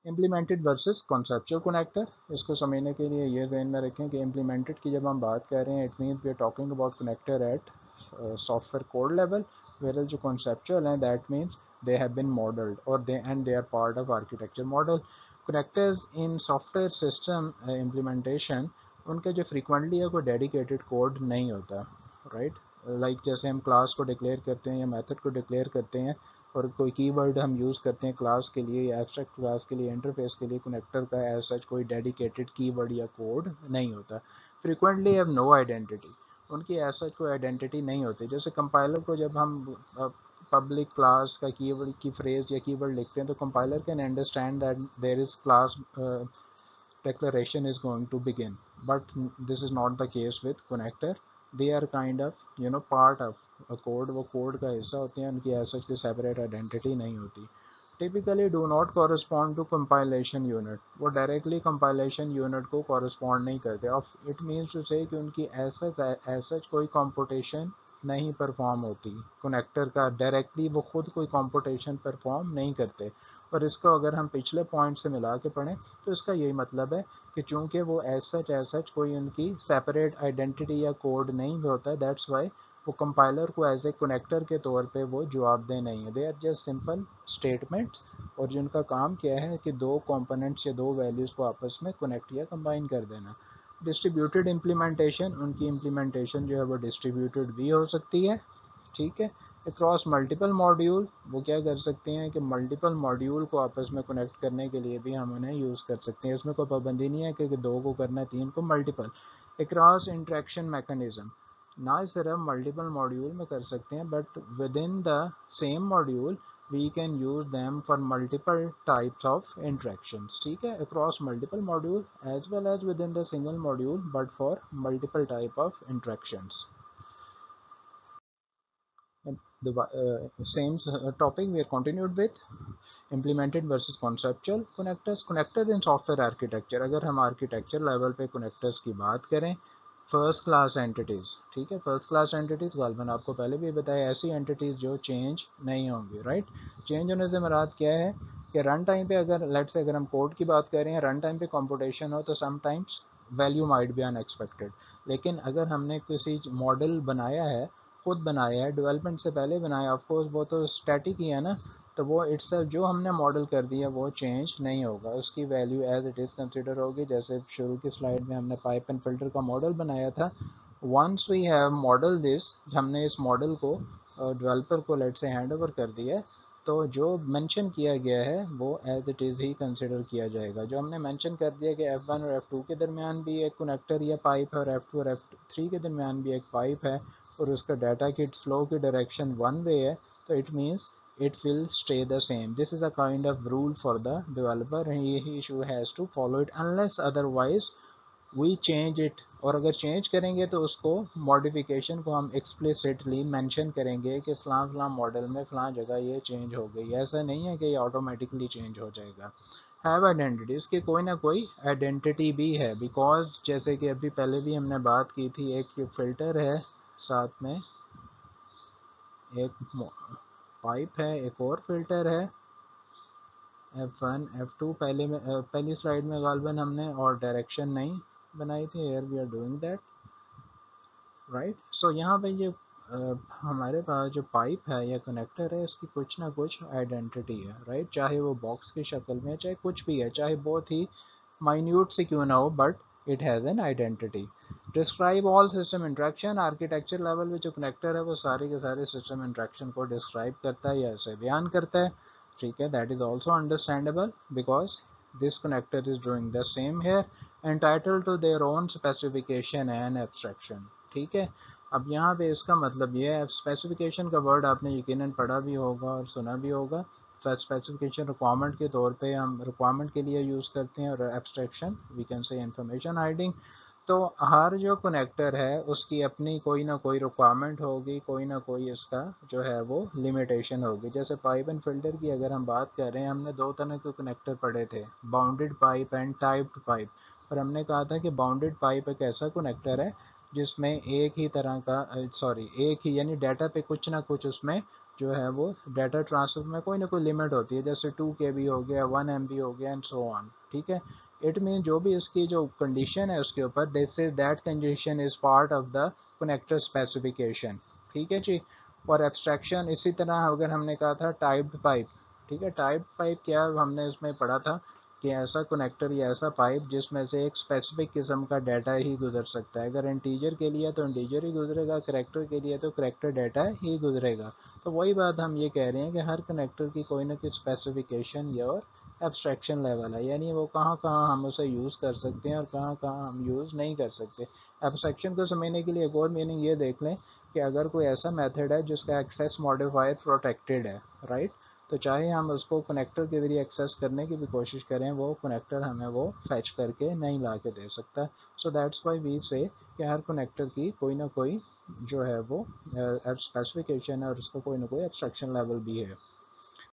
Implemented versus conceptual connector, इसको समझने के लिए ये ध्यान में रखें कि इम्प्लीमेंटेड की जब हम बात कर रहे हैं it means we are talking about connector at software code level, where जो कॉन्सेप्चुअल हैं that means they have been modeled or they are part of architecture model. Connectors in software system implementation, उनका जो frequently है कोई dedicated code नहीं होता, right? Like जैसे हम class को declare करते हैं या method को declare करते हैं और कोई कीवर्ड हम यूज़ करते हैं क्लास के लिए या एब्स्ट्रैक्ट क्लास के लिए इंटरफेस के लिए, कनेक्टर का एज सच कोई डेडिकेटेड कीवर्ड या कोड नहीं होता. फ्रीक्वेंटली हैव नो आइडेंटिटी, उनकी एज सच कोई आइडेंटिटी नहीं होती. जैसे कंपाइलर को जब हम पब्लिक क्लास का कीवर्ड की फ्रेज या कीवर्ड लिखते हैं तो compiler can understand that there is class declaration is going to begin, but this is not the case with connector. They are kind of part of a code, वो code का हिस्सा होते हैं, उनकी ऐसा कोई separate identity नहीं होती. Typically do not correspond to compilation unit, वो directly compilation unit को correspond नहीं करते. of it means to say कि उनकी ऐसा कोई computation नहीं परफॉर्म होती. कनेक्टर का डायरेक्टली वो खुद कोई कंप्यूटेशन परफॉर्म नहीं करते. और इसको अगर हम पिछले पॉइंट से मिला के पढ़ें तो इसका यही मतलब है कि चूंकि वो एज सच कोई उनकी सेपरेट आइडेंटिटी या कोड नहीं होता, दैट्स वाई वो कंपाइलर को एज ए कनेक्टर के तौर पे वो जवाबदेह नहीं है. They are just simple statements और जिनका काम क्या है कि दो कंपोनेंट्स या दो वैल्यूज़ को आपस में कनेक्ट या कंबाइन कर देना. डिस्ट्रीब्यूटेड इम्प्लीमेंटेशन, उनकी इम्प्लीमेंटेशन जो है वो डिस्ट्रीब्यूटेड भी हो सकती है, ठीक है. अक्रॉस मल्टीपल मॉड्यूल, वो क्या कर सकते हैं कि मल्टीपल मॉड्यूल को आपस में कनेक्ट करने के लिए भी हम उन्हें यूज़ कर सकते हैं. इसमें कोई पाबंदी नहीं है कि दो को करना है, तीन को, मल्टीपल. अक्रॉस इंटरेक्शन मैकेनिज्म, ना सिर्फ मल्टीपल मॉड्यूल में कर सकते हैं but with in the same module we can use them for multiple types of interactions, ठीक है. across multiple module as well as within the single module but for multiple type of interactions. The same topic we are continued with implemented versus conceptual connectors. Connectors in software architecture, अगर हम architecture level पे connectors की बात करें, first class entities, ठीक है. First class entities गालबन आपको पहले भी बताया, ऐसी एंटिटीज़ जो चेंज नहीं होंगी, राइट. चेंज होने से मुराद क्या है कि रन टाइम पे अगर लेट से अगर हम कोड की बात कर रहे हैं, रन टाइम पे कंप्यूटेशन हो तो sometimes value might be unexpected. लेकिन अगर हमने किसी मॉडल बनाया है, खुद बनाया है, डेवलपमेंट से पहले बनाया, ऑफकोर्स वो तो स्टैटिक ही है ना, तो वो इट्सल्फ जो हमने मॉडल कर दिया वो चेंज नहीं होगा, उसकी value as it is consider होगी. जैसे शुरू की स्लाइड में हमने पाइप एंड फिल्टर का मॉडल बनाया था. Once we have model this, हमने इस मॉडल को डेवलपर को लेट से हैंड ओवर कर दिया, तो जो मेंशन किया गया है वो एज इट इज़ ही कंसिडर किया जाएगा. जो हमने मेंशन कर दिया कि F1 और F2 के दरमियान भी एक कनेक्टर या पाइप है और F2 और F3 के दरमियान भी एक पाइप है और उसका डाटा की फ्लो की डायरेक्शन वन वे है, तो it means it will stay the same. This is a kind of rule for the developer and he has to follow it unless otherwise we change it. और अगर change करेंगे तो उसको modification को हम explicitly mention करेंगे कि फ़लाँ फ़लाँ मॉडल में फ़लाँ जगह ये चेंज हो गई. ऐसा नहीं है कि ये ऑटोमेटिकली चेंज हो जाएगा. हैव आइडेंटिटी, इसकी कोई ना कोई आइडेंटिटी भी है, बिकॉज जैसे कि अभी पहले भी हमने बात की थी, एक फिल्टर है, साथ में एक पाइप है, एक और फिल्टर है F1 F2. पहली स्लाइड में गालबन हमने और डायरेक्शन नहीं बनाई थी. Here we are doing that, right. So यहाँ पे ये हमारे पास जो पाइप है या कनेक्टर है, इसकी कुछ ना कुछ आइडेंटिटी है, राइट. चाहे वो बॉक्स की शक्ल में, चाहे कुछ भी है, चाहे बहुत ही माइन्यूट से क्यों ना हो, but it has an identity. Describe all system interaction, architecture level में जो कनेक्टर है वो सारे के सारे सिस्टम इंट्रैक्शन को डिस्क्राइब करता है या इसे बयान करता है, ठीक है. That is also understandable because this connector is doing the same here, entitled to their own specification and abstraction, ठीक है. अब यहाँ पे इसका मतलब ये है, स्पेसिफिकेशन का वर्ड आपने यकीनन पढ़ा भी होगा और सुना भी होगा. स्पेसिफिकेशन रिक्वायरमेंट के तौर पे हम रिक्वायरमेंट के लिए यूज़ करते हैं और abstraction we can say information hiding. तो हर जो कनेक्टर है उसकी अपनी कोई ना कोई रिक्वायरमेंट होगी, कोई ना कोई इसका जो है वो लिमिटेशन होगी. जैसे पाइप एंड फिल्टर की अगर हम बात कर रहे हैं, हमने दो तरह के कनेक्टर पढ़े थे, bounded pipe and typed pipe. और हमने कहा था कि बाउंडेड पाइप एक ऐसा कनेक्टर है जिसमें एक ही तरह का एक ही यानी डाटा पे कुछ ना कुछ उसमें जो है वो डाटा ट्रांसफ़र में कोई ना कोई लिमिट होती है, जैसे 2 KB हो गया, 1 MB हो गया एंड सो ऑन। ठीक है, इट मीन जो भी इसकी जो कंडीशन है उसके ऊपर, this is that condition is part of the connector specification. ठीक है जी। और एब्स्ट्रैक्शन इसी तरह अगर हमने कहा था टाइप्ड पाइप। ठीक है, टाइप्ड पाइप क्या हमने इसमें पढ़ा था कि ऐसा कनेक्टर या ऐसा पाइप जिसमें से एक स्पेसिफिक किस्म का डाटा ही गुजर सकता है। अगर इंटीजर के लिए तो इंटीजर ही गुजरेगा, करेक्टर के लिए तो करेक्टर डाटा ही गुजरेगा। तो वही बात हम ये कह रहे हैं कि हर कनेक्टर की कोई ना कोई स्पेसिफिकेशन या और एब्स्ट्रैक्शन लेवल है, यानी वो कहाँ कहाँ हम उसे यूज़ कर सकते हैं और कहाँ कहाँ हम यूज़ नहीं कर सकते। एब्स्ट्रैक्शन को समझने के लिए एक और मीनिंग ये देख लें कि अगर कोई ऐसा मेथड है जिसका एक्सेस मॉडिफायर प्रोटेक्टेड है, राइट, तो चाहे हम उसको कनेक्टर के जरिए एक्सेस करने की भी कोशिश करें, वो कनेक्टर हमें वो फैच करके नहीं ला के दे सकता। सो दैट्स वाई वी से कि हर कनेक्टर की कोई ना कोई जो है वो स्पेसिफिकेशन है और उसका कोई ना कोई एब्स्ट्रैक्शन लेवल भी है।